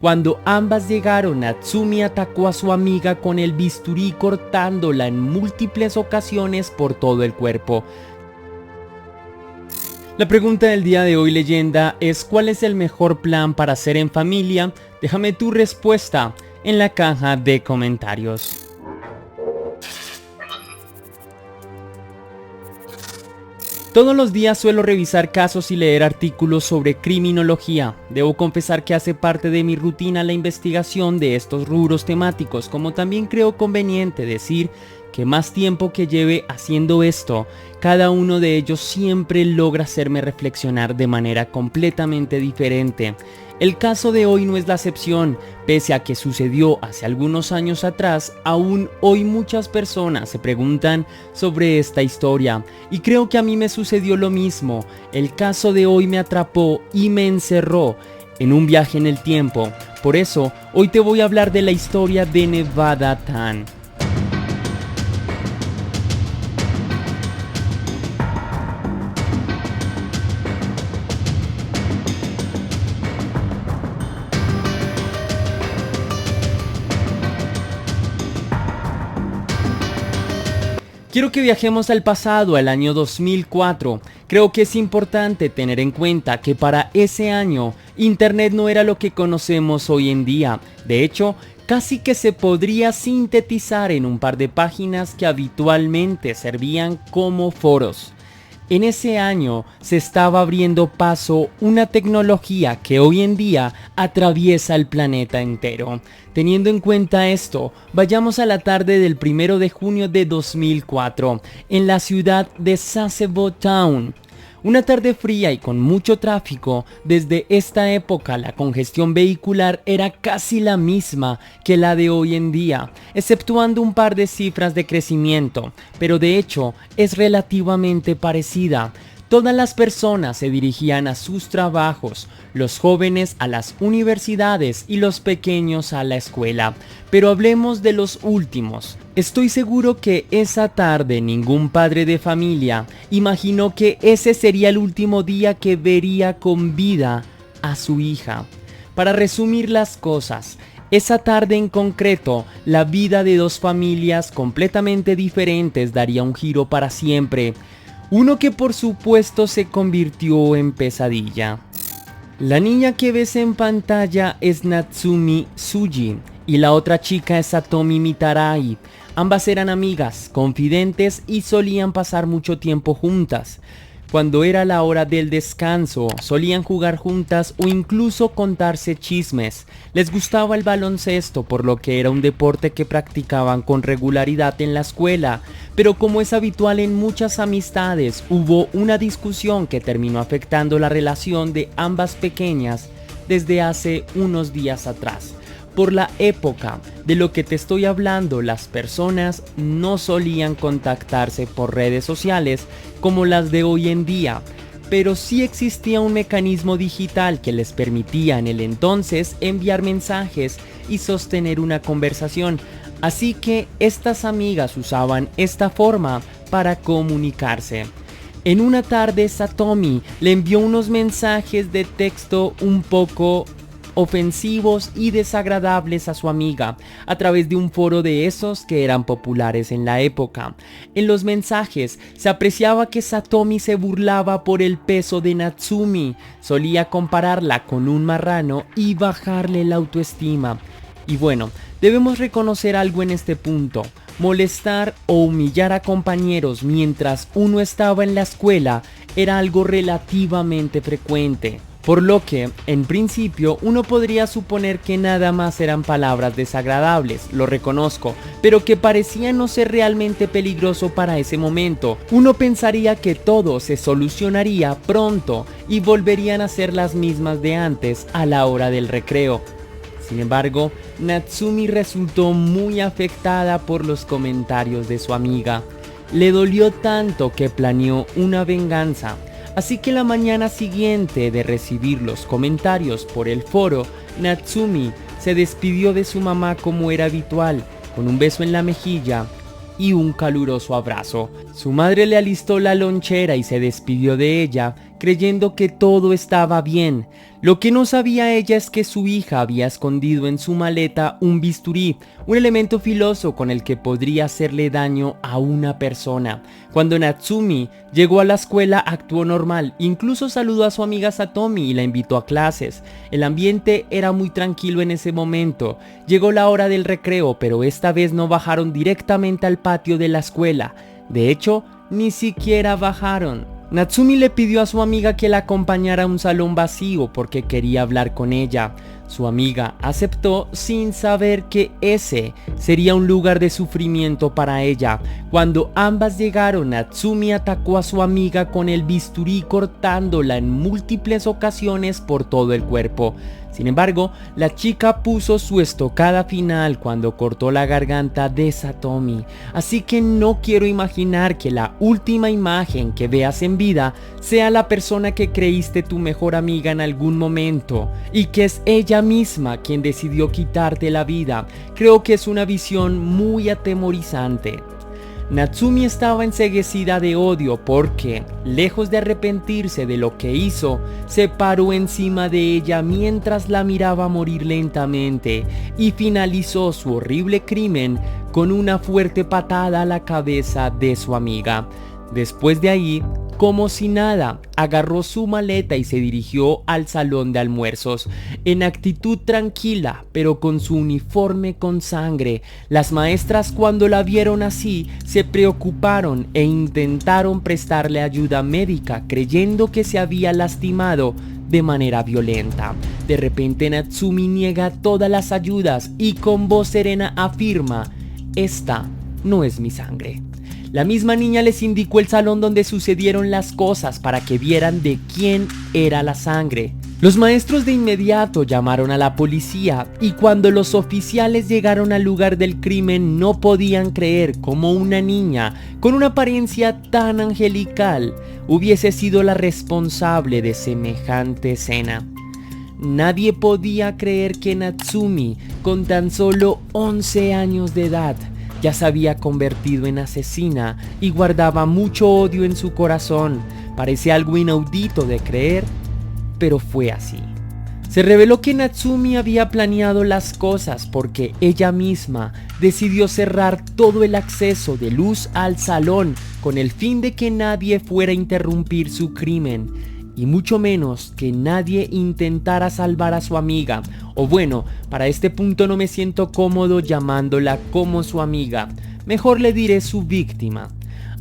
Cuando ambas llegaron, Natsumi atacó a su amiga con el bisturí, cortándola en múltiples ocasiones por todo el cuerpo. La pregunta del día de hoy, leyenda, es ¿cuál es el mejor plan para hacer en familia? Déjame tu respuesta en la caja de comentarios. Todos los días suelo revisar casos y leer artículos sobre criminología. Debo confesar que hace parte de mi rutina la investigación de estos rubros temáticos, como también creo conveniente decir que más tiempo que lleve haciendo esto, cada uno de ellos siempre logra hacerme reflexionar de manera completamente diferente. El caso de hoy no es la excepción. Pese a que sucedió hace algunos años atrás, aún hoy muchas personas se preguntan sobre esta historia, y creo que a mí me sucedió lo mismo. El caso de hoy me atrapó y me encerró en un viaje en el tiempo. Por eso, hoy te voy a hablar de la historia de Nevada Tan. Quiero que viajemos al pasado, al año 2004. Creo que es importante tener en cuenta que para ese año, Internet no era lo que conocemos hoy en día. De hecho, casi que se podría sintetizar en un par de páginas que habitualmente servían como foros. En ese año se estaba abriendo paso una tecnología que hoy en día atraviesa el planeta entero. Teniendo en cuenta esto, vayamos a la tarde del 1 de junio de 2004, en la ciudad de Sasebo Town. Una tarde fría y con mucho tráfico. Desde esta época la congestión vehicular era casi la misma que la de hoy en día, exceptuando un par de cifras de crecimiento, pero de hecho es relativamente parecida. Todas las personas se dirigían a sus trabajos, los jóvenes a las universidades y los pequeños a la escuela. Pero hablemos de los últimos. Estoy seguro que esa tarde ningún padre de familia imaginó que ese sería el último día que vería con vida a su hija. Para resumir las cosas, esa tarde en concreto, la vida de dos familias completamente diferentes daría un giro para siempre. Uno que por supuesto se convirtió en pesadilla. La niña que ves en pantalla es Natsumi Tsuji y la otra chica es Satomi Mitarai. Ambas eran amigas, confidentes y solían pasar mucho tiempo juntas. Cuando era la hora del descanso, solían jugar juntas o incluso contarse chismes. Les gustaba el baloncesto, por lo que era un deporte que practicaban con regularidad en la escuela. Pero como es habitual en muchas amistades, hubo una discusión que terminó afectando la relación de ambas pequeñas desde hace unos días atrás. Por la época de lo que te estoy hablando, las personas no solían contactarse por redes sociales como las de hoy en día, pero sí existía un mecanismo digital que les permitía en el entonces enviar mensajes y sostener una conversación. Así que estas amigas usaban esta forma para comunicarse. En una tarde, Satomi le envió unos mensajes de texto un poco ofensivos y desagradables a su amiga a través de un foro de esos que eran populares en la época. En los mensajes se apreciaba que Satomi se burlaba por el peso de Natsumi, solía compararla con un marrano y bajarle la autoestima. Y bueno, debemos reconocer algo en este punto. Molestar o humillar a compañeros mientras uno estaba en la escuela era algo relativamente frecuente. Por lo que, en principio, uno podría suponer que nada más eran palabras desagradables, lo reconozco, pero que parecía no ser realmente peligroso para ese momento. Uno pensaría que todo se solucionaría pronto y volverían a ser las mismas de antes a la hora del recreo. Sin embargo, Natsumi resultó muy afectada por los comentarios de su amiga. Le dolió tanto que planeó una venganza. Así que la mañana siguiente de recibir los comentarios por el foro, Natsumi se despidió de su mamá como era habitual, con un beso en la mejilla y un caluroso abrazo. Su madre le alistó la lonchera y se despidió de ella, creyendo que todo estaba bien. Lo que no sabía ella es que su hija había escondido en su maleta un bisturí, un elemento filoso con el que podría hacerle daño a una persona. Cuando Natsumi llegó a la escuela actuó normal, incluso saludó a su amiga Satomi y la invitó a clases. El ambiente era muy tranquilo en ese momento. Llegó la hora del recreo, pero esta vez no bajaron directamente al patio de la escuela. De hecho, ni siquiera bajaron. Natsumi le pidió a su amiga que la acompañara a un salón vacío porque quería hablar con ella. Su amiga aceptó sin saber que ese sería un lugar de sufrimiento para ella. Cuando ambas llegaron, Natsumi atacó a su amiga con el bisturí, cortándola en múltiples ocasiones por todo el cuerpo. Sin embargo, la chica puso su estocada final cuando cortó la garganta de Satomi. Así que no quiero imaginar que la última imagen que veas en vida sea la persona que creíste tu mejor amiga en algún momento y que es ella misma quien decidió quitarte la vida. Creo que es una visión muy atemorizante. Natsumi estaba enceguecida de odio porque, lejos de arrepentirse de lo que hizo, se paró encima de ella mientras la miraba morir lentamente y finalizó su horrible crimen con una fuerte patada a la cabeza de su amiga. Después de ahí, como si nada, agarró su maleta y se dirigió al salón de almuerzos, en actitud tranquila, pero con su uniforme con sangre. Las maestras, cuando la vieron así, se preocuparon e intentaron prestarle ayuda médica, creyendo que se había lastimado de manera violenta. De repente Natsumi niega todas las ayudas y con voz serena afirma: "Esta no es mi sangre". La misma niña les indicó el salón donde sucedieron las cosas para que vieran de quién era la sangre. Los maestros de inmediato llamaron a la policía y cuando los oficiales llegaron al lugar del crimen no podían creer cómo una niña con una apariencia tan angelical hubiese sido la responsable de semejante escena. Nadie podía creer que Natsumi, con tan solo 11 años de edad, ya se había convertido en asesina y guardaba mucho odio en su corazón. Parece algo inaudito de creer, pero fue así. Se reveló que Natsumi había planeado las cosas porque ella misma decidió cerrar todo el acceso de luz al salón con el fin de que nadie fuera a interrumpir su crimen. Y mucho menos que nadie intentara salvar a su amiga. O bueno, para este punto no me siento cómodo llamándola como su amiga. Mejor le diré su víctima.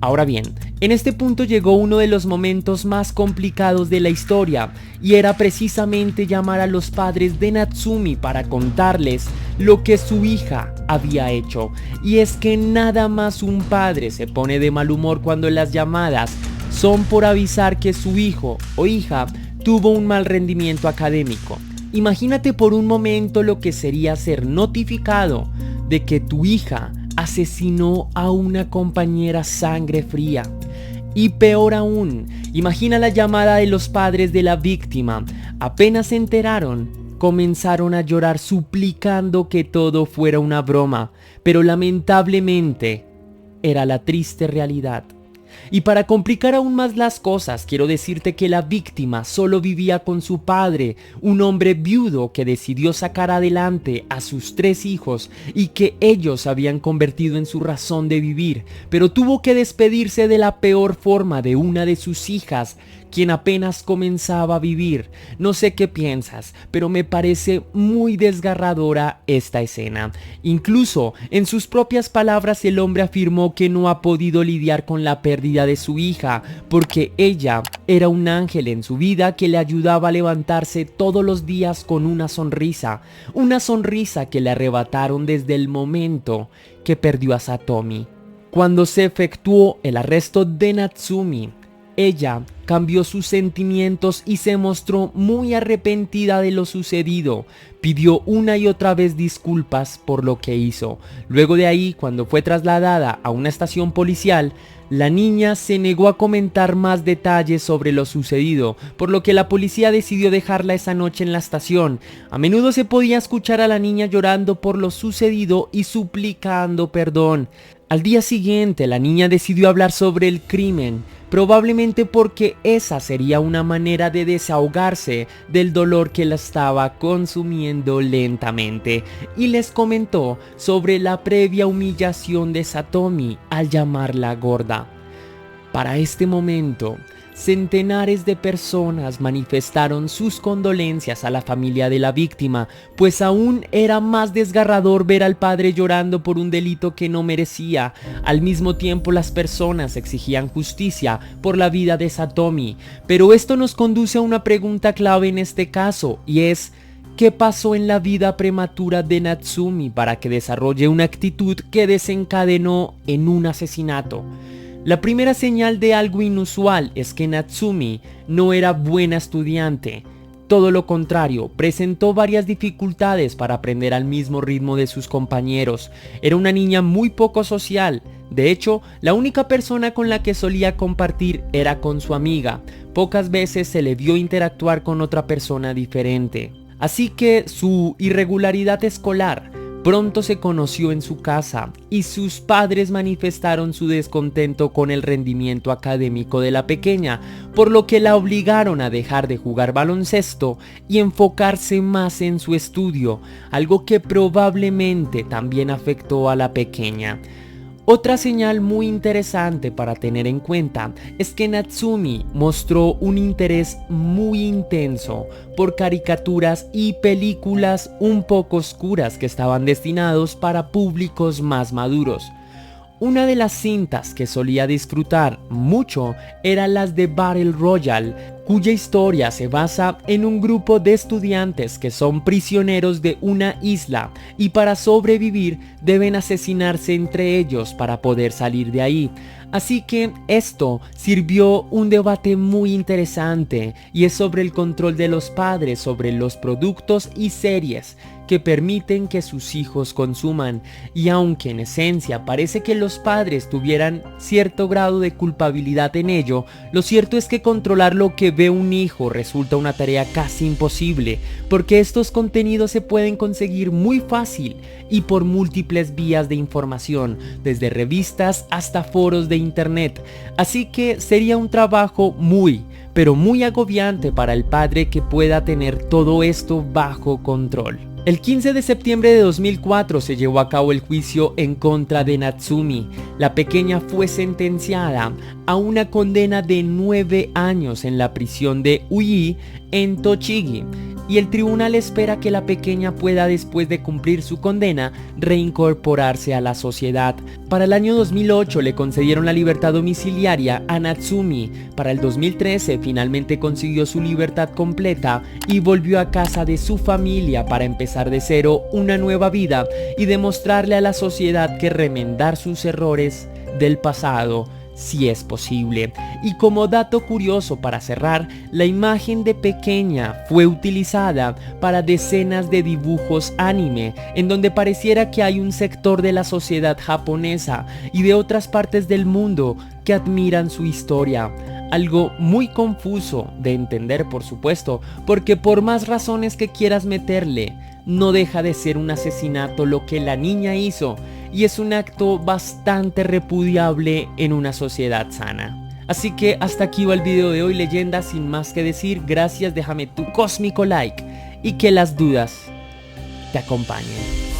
Ahora bien, en este punto llegó uno de los momentos más complicados de la historia, y era precisamente llamar a los padres de Natsumi para contarles lo que su hija había hecho. Y es que nada más un padre se pone de mal humor cuando las llamadas son por avisar que su hijo o hija tuvo un mal rendimiento académico. Imagínate por un momento lo que sería ser notificado de que tu hija asesinó a una compañera sangre fría. Y peor aún, imagina la llamada de los padres de la víctima. Apenas se enteraron, comenzaron a llorar suplicando que todo fuera una broma, pero lamentablemente era la triste realidad. Y para complicar aún más las cosas, quiero decirte que la víctima solo vivía con su padre, un hombre viudo que decidió sacar adelante a sus 3 hijos y que ellos habían convertido en su razón de vivir, pero tuvo que despedirse de la peor forma de una de sus hijas, quien apenas comenzaba a vivir. No sé qué piensas, pero me parece muy desgarradora esta escena. Incluso, en sus propias palabras, el hombre afirmó que no ha podido lidiar con la pérdida de su hija, porque ella era un ángel en su vida que le ayudaba a levantarse todos los días con una sonrisa que le arrebataron desde el momento que perdió a Satomi. Cuando se efectuó el arresto de Natsumi, ella cambió sus sentimientos y se mostró muy arrepentida de lo sucedido. Pidió una y otra vez disculpas por lo que hizo. Luego de ahí, cuando fue trasladada a una estación policial, la niña se negó a comentar más detalles sobre lo sucedido, por lo que la policía decidió dejarla esa noche en la estación. A menudo se podía escuchar a la niña llorando por lo sucedido y suplicando perdón. Al día siguiente, la niña decidió hablar sobre el crimen, probablemente porque esa sería una manera de desahogarse del dolor que la estaba consumiendo lentamente, y les comentó sobre la previa humillación de Satomi al llamarla gorda. Para este momento, centenares de personas manifestaron sus condolencias a la familia de la víctima, pues aún era más desgarrador ver al padre llorando por un delito que no merecía. Al mismo tiempo, las personas exigían justicia por la vida de Satomi, pero esto nos conduce a una pregunta clave en este caso, y es: ¿qué pasó en la vida prematura de Natsumi para que desarrolle una actitud que desencadenó en un asesinato? La primera señal de algo inusual es que Natsumi no era buena estudiante. Todo lo contrario, presentó varias dificultades para aprender al mismo ritmo de sus compañeros. Era una niña muy poco social. De hecho, la única persona con la que solía compartir era con su amiga. Pocas veces se le vio interactuar con otra persona diferente. Así que su irregularidad escolar pronto se conoció en su casa, y sus padres manifestaron su descontento con el rendimiento académico de la pequeña, por lo que la obligaron a dejar de jugar baloncesto y enfocarse más en su estudio, algo que probablemente también afectó a la pequeña. Otra señal muy interesante para tener en cuenta es que Natsumi mostró un interés muy intenso por caricaturas y películas un poco oscuras que estaban destinados para públicos más maduros. Una de las cintas que solía disfrutar mucho eran las de Battle Royale, cuya historia se basa en un grupo de estudiantes que son prisioneros de una isla y para sobrevivir deben asesinarse entre ellos para poder salir de ahí. Así que esto sirvió un debate muy interesante, y es sobre el control de los padres sobre los productos y series que permiten que sus hijos consuman. Y aunque en esencia parece que los padres tuvieran cierto grado de culpabilidad en ello, lo cierto es que controlar lo que ve un hijo resulta una tarea casi imposible, porque estos contenidos se pueden conseguir muy fácil y por múltiples vías de información, desde revistas hasta foros de internet. Así que sería un trabajo pero muy agobiante para el padre que pueda tener todo esto bajo control. El 15 de septiembre de 2004 se llevó a cabo el juicio en contra de Natsumi. La pequeña fue sentenciada a una condena de 9 años en la prisión de Ui en Tochigi, y el tribunal espera que la pequeña pueda, después de cumplir su condena, reincorporarse a la sociedad. Para el año 2008 le concedieron la libertad domiciliaria a Natsumi. Para el 2013 finalmente consiguió su libertad completa y volvió a casa de su familia para empezar de cero una nueva vida y demostrarle a la sociedad que remendar sus errores del pasado sí es posible. Y como dato curioso para cerrar, la imagen de pequeña fue utilizada para decenas de dibujos anime, en donde pareciera que hay un sector de la sociedad japonesa y de otras partes del mundo que admiran su historia. Algo muy confuso de entender, por supuesto, porque por más razones que quieras meterle, no deja de ser un asesinato lo que la niña hizo, y es un acto bastante repudiable en una sociedad sana. Así que hasta aquí va el video de hoy, leyenda. Sin más que decir, gracias, déjame tu cósmico like y que las dudas te acompañen.